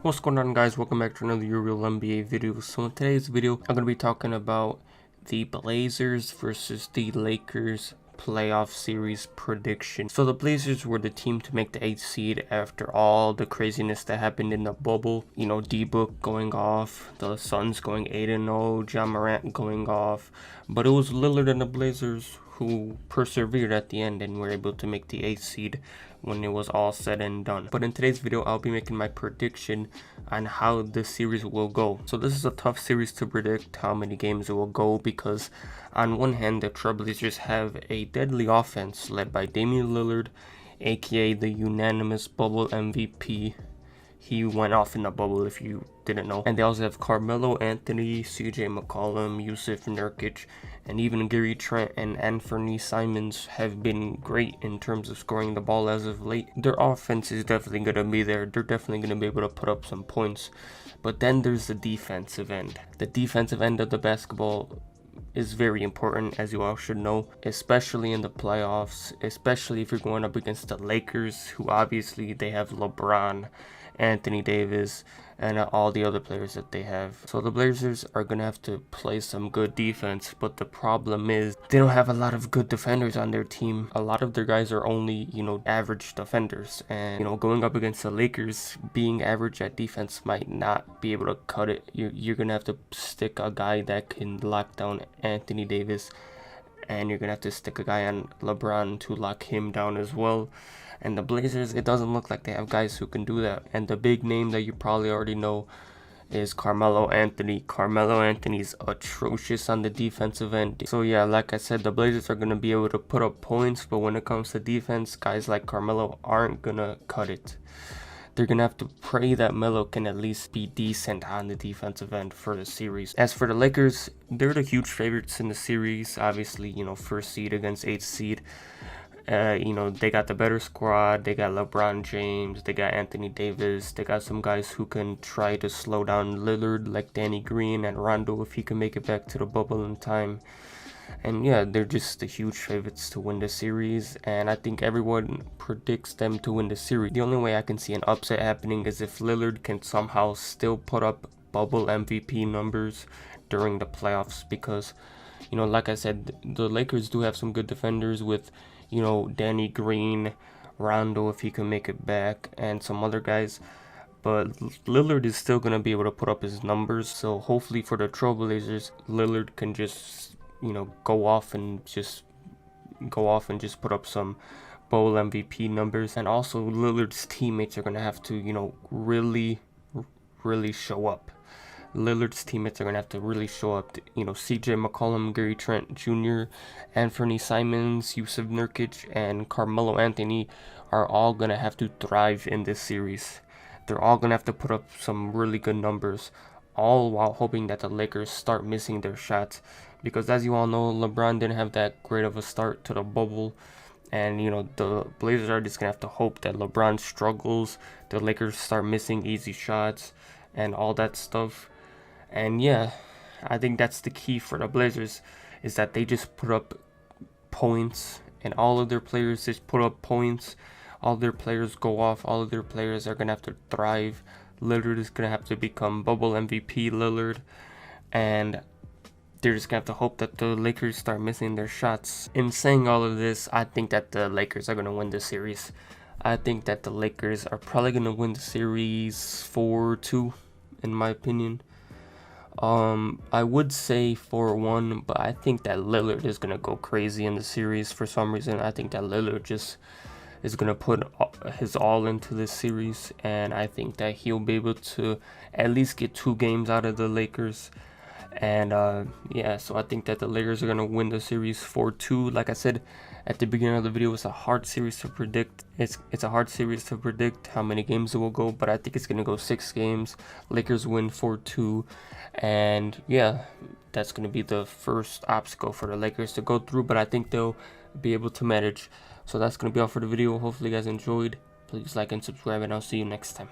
What's going on, guys? Welcome back to another Your Real NBA video. So in today's video, I'm going to be talking about the Blazers versus the Lakers playoff series prediction. So the Blazers were the team to make the 8th seed after all the craziness that happened in the bubble. You know, D-Book going off, the Suns going 8-0, Ja Morant going off. But it was Lillard and the Blazers who persevered at the end and were able to make the 8th seed when it was all said and done. But in today's video, I'll be making my prediction on how this series will go. So this is a tough series to predict how many games it will go, because on one hand, the Trailblazers have a deadly offense led by Damian Lillard, aka the unanimous bubble MVP. He went off in the bubble, if you didn't know. And they also have Carmelo Anthony, CJ McCollum, Jusuf Nurkic, and even Gary Trent and Anthony Simons have been great in terms of scoring the ball as of late. Their offense is definitely going to be there. They're definitely going to be able to put up some points. But then there's the defensive end. The defensive end of the basketball is very important, as you all should know, especially in the playoffs, especially if you're going up against the Lakers, who obviously they have LeBron, Anthony Davis, and all the other players that they have. So the Blazers are going to have to play some good defense, but the problem is they don't have a lot of good defenders on their team. A lot of their guys are only, average defenders, and, going up against the Lakers, being average at defense might not be able to cut it. You're going to have to stick a guy that can lock down Anthony Davis, and you're going to have to stick a guy on LeBron to lock him down as well. And the Blazers, it doesn't look like they have guys who can do that. And the big name that you probably already know is Carmelo Anthony. Carmelo Anthony's atrocious on the defensive end. So yeah, like I said, the Blazers are going to be able to put up points, but when it comes to defense, guys like Carmelo aren't going to cut it. They're going to have to pray that Melo can at least be decent on the defensive end for the series. As for the Lakers, they're the huge favorites in the series. Obviously, first seed against 8th seed. They got the better squad. They got LeBron James. They got Anthony Davis. They got some guys who can try to slow down Lillard, like Danny Green and Rondo, if he can make it back to the bubble in time. And yeah, they're just the huge favorites to win the series, and I think everyone predicts them to win the series. The only way I can see an upset happening is if Lillard can somehow still put up bubble MVP numbers during the playoffs, because, like I said, the Lakers do have some good defenders with, Danny Green, Rondo, if he can make it back, and some other guys. But Lillard is still going to be able to put up his numbers, so hopefully for the Trailblazers, Lillard can just go off and just put up some bowl MVP numbers. And also Lillard's teammates are going to have to, really show up. Lillard's teammates are going to have to really show up. CJ McCollum, Gary Trent Jr., Anthony Simons, Jusuf Nurkic, and Carmelo Anthony are all going to have to thrive in this series. They're all going to have to put up some really good numbers, all while hoping that the Lakers start missing their shots. Because as you all know, LeBron didn't have that great of a start to the bubble. And, the Blazers are just going to have to hope that LeBron struggles, the Lakers start missing easy shots, and all that stuff. And yeah, I think that's the key for the Blazers, is that they just put up points, and all of their players just put up points. All their players go off. All of their players are going to have to thrive. Lillard is going to have to become bubble MVP Lillard. And they're just going to have to hope that the Lakers start missing their shots. In saying all of this, I think that the Lakers are going to win the series. I think that the Lakers are probably going to win the series 4-2, in my opinion. I would say 4-1, but I think that Lillard is going to go crazy in the series for some reason. I think that Lillard just is going to put his all into this series, and I think that he'll be able to at least get 2 games out of the Lakers. And yeah, so I think that the Lakers are going to win the series 4-2. Like I said at the beginning of the video, it's a hard series to predict. It's a hard series to predict how many games it will go, but I think it's going to go 6 games. Lakers win 4-2. And yeah, that's going to be the first obstacle for the Lakers to go through, but I think they'll be able to manage. So that's going to be all for the video. Hopefully you guys enjoyed. Please like and subscribe, and I'll see you next time.